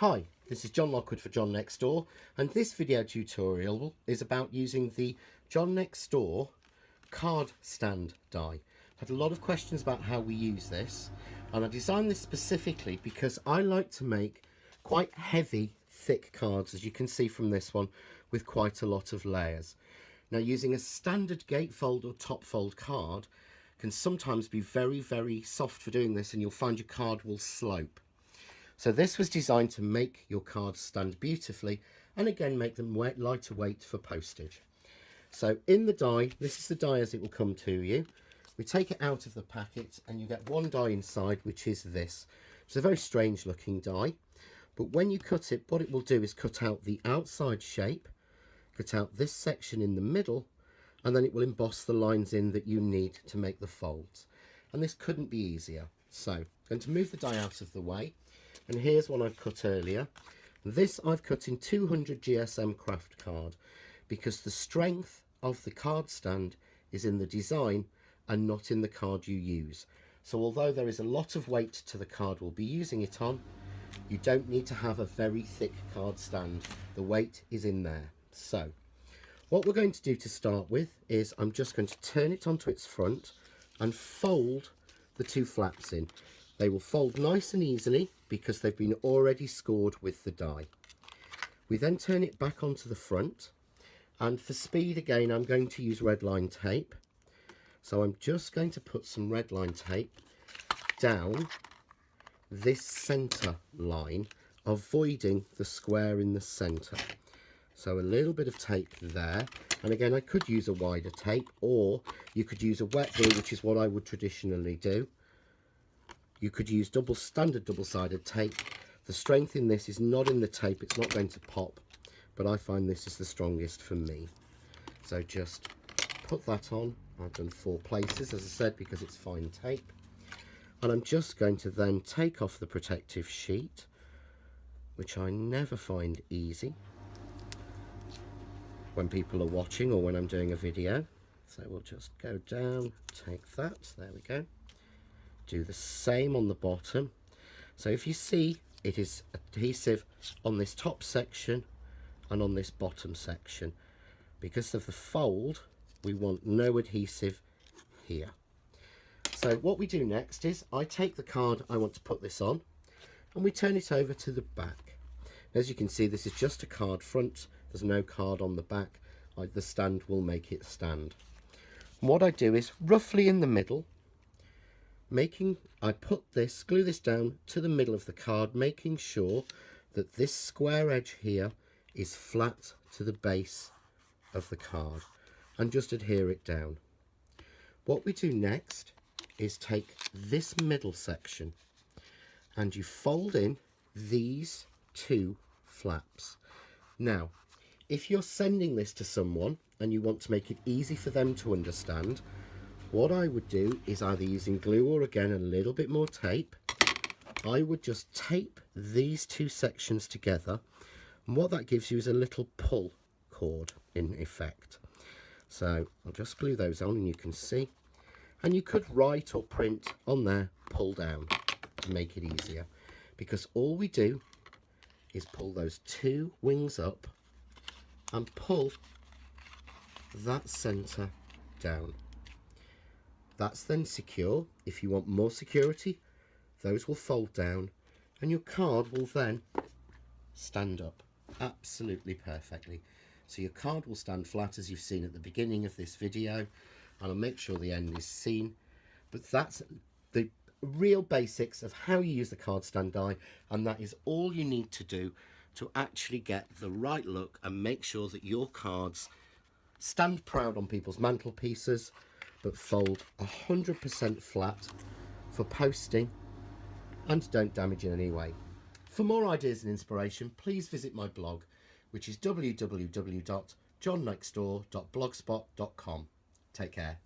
Hi, this is John Lockwood for John Next Door, and this video tutorial is about using the John Next Door card stand die. I've had a lot of questions about how we use this, and I designed this specifically because I like to make quite heavy, thick cards, as you can see from this one, with quite a lot of layers. Now, using a standard gatefold or top fold card can sometimes be very, very soft for doing this, and you'll find your card will slope. So this was designed to make your cards stand beautifully and again make them lighter weight for postage. So in the die, this is the die as it will come to you. We take it out of the packet and you get one die inside, which is this. It's a very strange looking die, but when you cut it, what it will do is cut out the outside shape, cut out this section in the middle, and then it will emboss the lines in that you need to make the folds. And this couldn't be easier. So I'm going to move the die out of the way. And here's one I've cut earlier. This I've cut in 200 GSM craft card because the strength of the card stand is in the design and not in the card you use. So although there is a lot of weight to the card we'll be using it on, you don't need to have a very thick card stand. The weight is in there. So what we're going to do to start with is I'm just going to turn it onto its front and fold the two flaps in. They will fold nice and easily because they've been already scored with the die. We then turn it back onto the front, and for speed again I'm going to use red line tape. So I'm just going to put some red line tape down this centre line, avoiding the square in the centre. So a little bit of tape there, and again I could use a wider tape, or you could use a wet glue, which is what I would traditionally do. You could use standard double-sided tape. The strength in this is not in the tape, it's not going to pop, but I find this is the strongest for me. So just put that on. I've done 4 places, as I said, because it's fine tape. And I'm just going to then take off the protective sheet, which I never find easy when people are watching or when I'm doing a video. So we'll just go down, take that, there we go. Do the same on the bottom. So if you see, it is adhesive on this top section and on this bottom section. Because of the fold, we want no adhesive here. So what we do next is I take the card I want to put this on and we turn it over to the back. As you can see, this is just a card front. There's no card on the back. The stand will make it stand. And what I do is roughly in the middle, I glue this down to the middle of the card, making sure that this square edge here is flat to the base of the card, and just adhere it down. What we do next is take this middle section and you fold in these 2 flaps. Now, if you're sending this to someone and you want to make it easy for them to understand, what I would do is either using glue or again a little bit more tape, I would just tape these 2 sections together, and what that gives you is a little pull cord in effect. So I'll just glue those on and you can see, and you could write or print on there pull down to make it easier, because all we do is pull those 2 wings up and pull that centre down. That's then secure. If you want more security, those will fold down and your card will then stand up absolutely perfectly. So your card will stand flat, as you've seen at the beginning of this video, and I'll make sure the end is seen. But that's the real basics of how you use the card stand die, and that is all you need to do to actually get the right look and make sure that your cards stand proud on people's mantelpieces, but fold 100% flat for posting and don't damage in any way. For more ideas and inspiration, please visit my blog, which is www.johnnextdoor.blogspot.com. Take care.